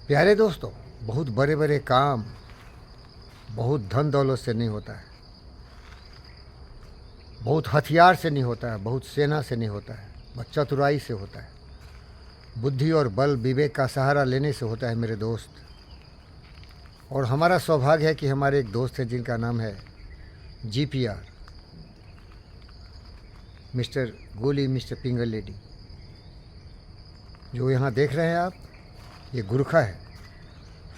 प्यारे दोस्तों, बहुत बड़े बड़े काम बहुत धन दौलत से नहीं होता है, बहुत हथियार से नहीं होता है, बहुत सेना से नहीं होता है, बस चतुराई से होता है। बुद्धि और बल विवेक का सहारा लेने से होता है मेरे दोस्त। और हमारा सौभाग्य है कि हमारे एक दोस्त हैं जिनका नाम है जीपीआर, मिस्टर गोली, मिस्टर पिंगल लेडी। जो यहाँ देख रहे हैं आप, ये गुरखा है,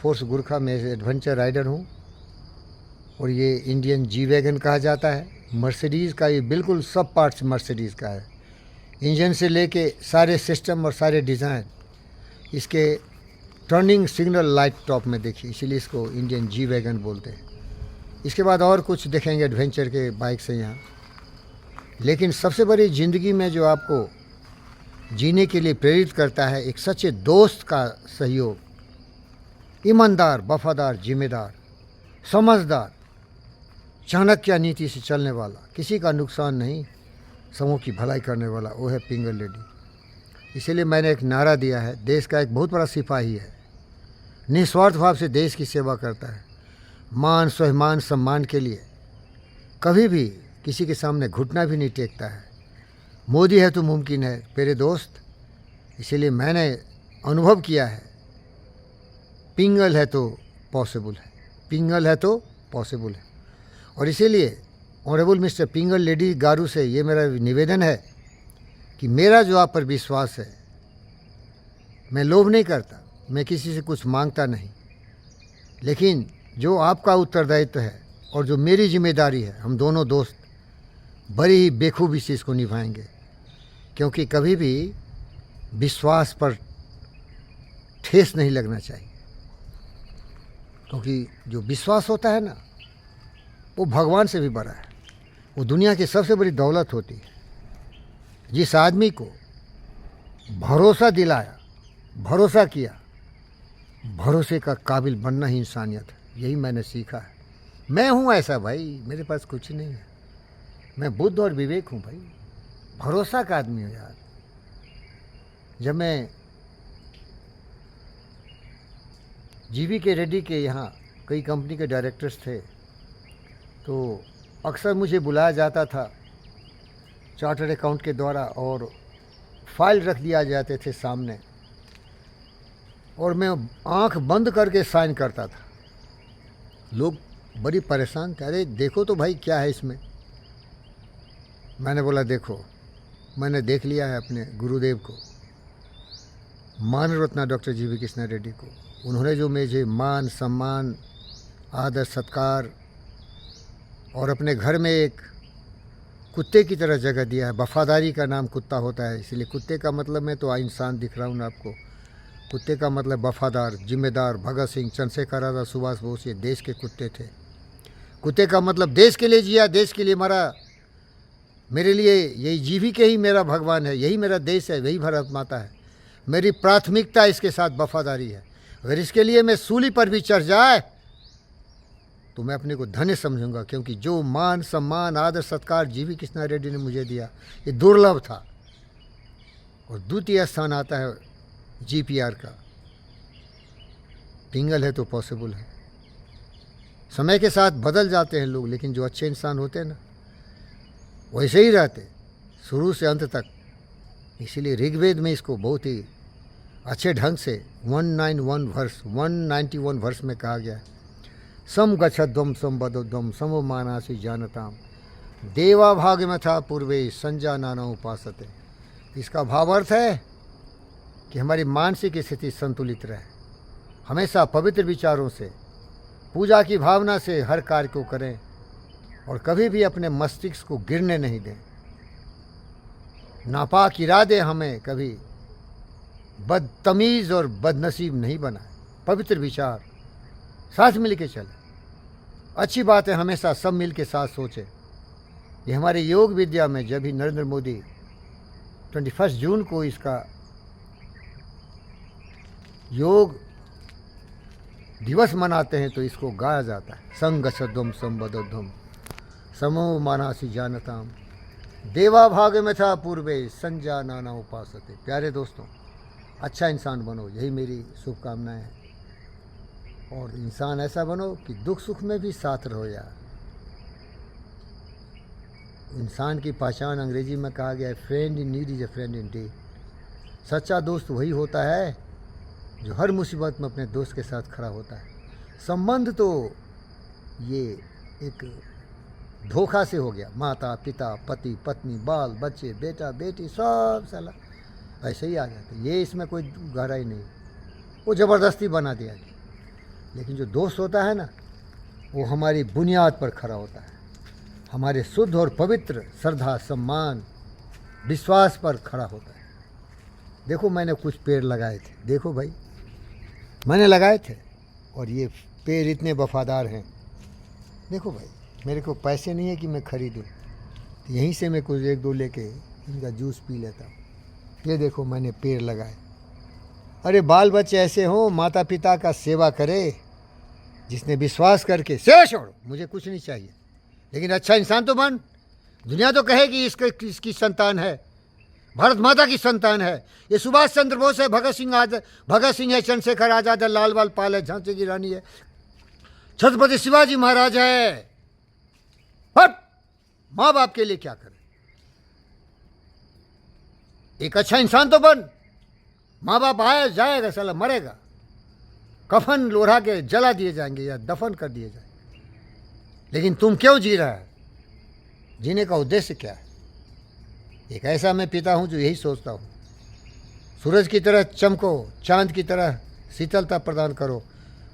फोर्स गुरखा में एडवेंचर राइडर हूँ। और ये इंडियन जी वैगन कहा जाता है। मर्सिडीज़ का ये बिल्कुल सब पार्ट्स मर्सिडीज़ का है, इंजन से लेके सारे सिस्टम और सारे डिज़ाइन। इसके टर्निंग सिग्नल लाइट टॉप में देखिए, इसीलिए इसको इंडियन जी वैगन बोलते हैं। इसके बाद और कुछ देखेंगे एडवेंचर के बाइक से यहाँ। लेकिन सबसे बड़ी ज़िंदगी में जो आपको जीने के लिए प्रेरित करता है, एक सच्चे दोस्त का सहयोग। ईमानदार, वफादार, जिम्मेदार, समझदार, चाणक्य नीति से चलने वाला, किसी का नुकसान नहीं, समूह की भलाई करने वाला, वो है पिंगल लेडी। इसीलिए मैंने एक नारा दिया है, देश का एक बहुत बड़ा सिपाही है, निस्वार्थ भाव से देश की सेवा करता है, मान स्वाभिमान सम्मान के लिए कभी भी किसी के सामने घुटना भी नहीं टेकता है। मोदी है तो मुमकिन है मेरे दोस्त। इसीलिए मैंने अनुभव किया है, पिंगल है तो पॉसिबल है, पिंगल है तो पॉसिबल है। और इसीलिए ऑनरेबल मिस्टर पिंगल लेडी गारू से ये मेरा निवेदन है कि मेरा जो आप पर विश्वास है, मैं लोभ नहीं करता, मैं किसी से कुछ मांगता नहीं, लेकिन जो आपका उत्तरदायित्व है और जो मेरी जिम्मेदारी है, हम दोनों दोस्त बड़ी ही बेखूबी से इसको निभाएंगे। क्योंकि कभी भी विश्वास पर ठेस नहीं लगना चाहिए, क्योंकि जो विश्वास होता है ना, वो भगवान से भी बड़ा है, वो दुनिया की सबसे बड़ी दौलत होती है। जिस आदमी को भरोसा दिलाया, भरोसा किया, भरोसे का काबिल बनना ही इंसानियत है। यही मैंने सीखा है। मैं हूँ ऐसा भाई, मेरे पास कुछ नहीं है, मैं बुद्ध और विवेक हूँ भाई, भरोसा का आदमी हूँ यार। जब मैं जीवी के रेड्डी के यहाँ कई कंपनी के डायरेक्टर्स थे, तो अक्सर मुझे बुलाया जाता था चार्टर्ड अकाउंट के द्वारा, और फाइल रख दिया जाते थे सामने, और मैं आंख बंद करके साइन करता था। लोग बड़ी परेशान थे, अरे देखो तो भाई क्या है इसमें। मैंने बोला देखो, मैंने देख लिया है अपने गुरुदेव को, मानव रत्न डॉक्टर जीवी कृष्णा रेड्डी को। उन्होंने जो मुझे मान सम्मान, आदर, सत्कार और अपने घर में एक कुत्ते की तरह जगह दिया है। वफादारी का नाम कुत्ता होता है, इसलिए कुत्ते का मतलब मैं तो इंसान दिख रहा हूँ ना आपको। कुत्ते का मतलब वफादार, जिम्मेदार। भगत सिंह, चंद्रशेखर आज़ाद, सुभाष बोस, ये देश के कुत्ते थे। कुत्ते का मतलब देश के लिए जिया, देश के लिए मरा। मेरे लिए यही जीवी के ही मेरा भगवान है, यही मेरा देश है, वही भारत माता है। मेरी प्राथमिकता इसके साथ वफादारी है। अगर इसके लिए मैं सूली पर भी चढ़ जाए तो मैं अपने को धन्य समझूंगा, क्योंकि जो मान सम्मान, आदर, सत्कार जीवी कृष्णा रेड्डी ने मुझे दिया, ये दुर्लभ था। और द्वितीय स्थान आता है जीपीआर का। पिंगल है तो पॉसिबल है। समय के साथ बदल जाते हैं लोग, लेकिन जो अच्छे इंसान होते हैं ना, वैसे ही रहते शुरू से अंत तक। इसीलिए ऋग्वेद में इसको बहुत ही अच्छे ढंग से 191 वर्ष में कहा गया है, सम गच्छध्वम संबद्धध्वम सममानासि जानताम देवा भाग में था पूर्वे संजानाना उपासते। इसका भावार्थ है कि हमारी मानसिक स्थिति संतुलित रहे, हमेशा पवित्र विचारों से, पूजा की भावना से हर कार्य को करें, और कभी भी अपने मस्तिष्क को गिरने नहीं दें। नापाक इरादे हमें कभी बदतमीज़ और बदनसीब नहीं बनाए। पवित्र विचार, साथ मिल के चले, अच्छी बात है, हमेशा सब मिल के साथ सोचें। ये हमारे योग विद्या में जब भी नरेंद्र मोदी 21 जून को इसका योग दिवस मनाते हैं, तो इसको गाया जाता है, संगच्छध्वम संबद्धध्वम समो मानासि जानताम देवा भाग में था पूर्वे संजा नाना उपासते। प्यारे दोस्तों, अच्छा इंसान बनो, यही मेरी शुभकामनाएं हैं। और इंसान ऐसा बनो कि दुख सुख में भी साथ रहो यार। इंसान की पहचान अंग्रेजी में कहा गया है, friend in need is a friend in deed. सच्चा दोस्त वही होता है जो हर मुसीबत में अपने दोस्त के साथ खड़ा होता है। संबंध तो ये एक धोखा से हो गया, माता पिता पति पत्नी बाल बच्चे बेटा बेटी सब साला ऐसे ही आ जाते, ये इसमें कोई गहराई नहीं, वो ज़बरदस्ती बना दिया गया। लेकिन जो दोस्त होता है ना, वो हमारी बुनियाद पर खड़ा होता है, हमारे शुद्ध और पवित्र श्रद्धा सम्मान विश्वास पर खड़ा होता है। देखो मैंने कुछ पेड़ लगाए थे, देखो भाई मैंने लगाए थे और ये पेड़ इतने वफादार हैं। देखो भाई मेरे को पैसे नहीं है कि मैं ख़रीदूँ, यहीं से मैं कुछ एक दो लेके इनका जूस पी लेता हूँ। ये देखो मैंने पेड़ लगाए। अरे बाल बच्चे ऐसे हों, माता पिता का सेवा करे, जिसने विश्वास करके सेवा छोड़ो मुझे कुछ नहीं चाहिए, लेकिन अच्छा इंसान तो बन। दुनिया तो कहेगी इसकी संतान है, भारत माता की संतान है, ये सुभाष चंद्र बोस है, भगत सिंह है, चंद्रशेखर आजाद है, लाल बाल पाल है, झांसी की रानी है, छत्रपति शिवाजी महाराज है। बट माँ बाप के लिए क्या करें? एक अच्छा इंसान तो बन। माँ बाप आया जाएगा, साला मरेगा, कफन लोढ़ा के जला दिए जाएंगे या दफन कर दिए जाएंगे, लेकिन तुम क्यों जी रहा है? जीने का उद्देश्य क्या है? एक ऐसा मैं पिता हूं जो यही सोचता हूं, सूरज की तरह चमको, चांद की तरह शीतलता प्रदान करो,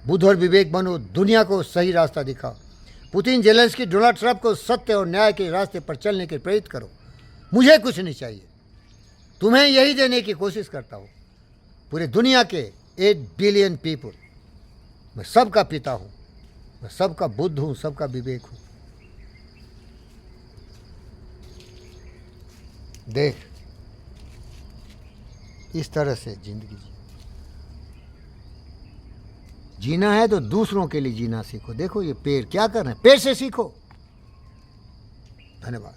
बुद्ध और विवेक बनो, दुनिया को सही रास्ता दिखाओ, पुतिन जेलेंस्की डोनाल्ड ट्रंप को सत्य और न्याय के रास्ते पर चलने के प्रेरित करो। मुझे कुछ नहीं चाहिए, तुम्हें यही देने की कोशिश करता हूँ। पूरे दुनिया के 8 बिलियन पीपल, मैं सबका पिता हूँ, मैं सबका बुद्ध हूँ, सबका विवेक हूँ। देख इस तरह से जिंदगी जीना है तो दूसरों के लिए जीना सीखो। देखो ये पेड़ क्या कर रहे हैं, पेड़ से सीखो। धन्यवाद।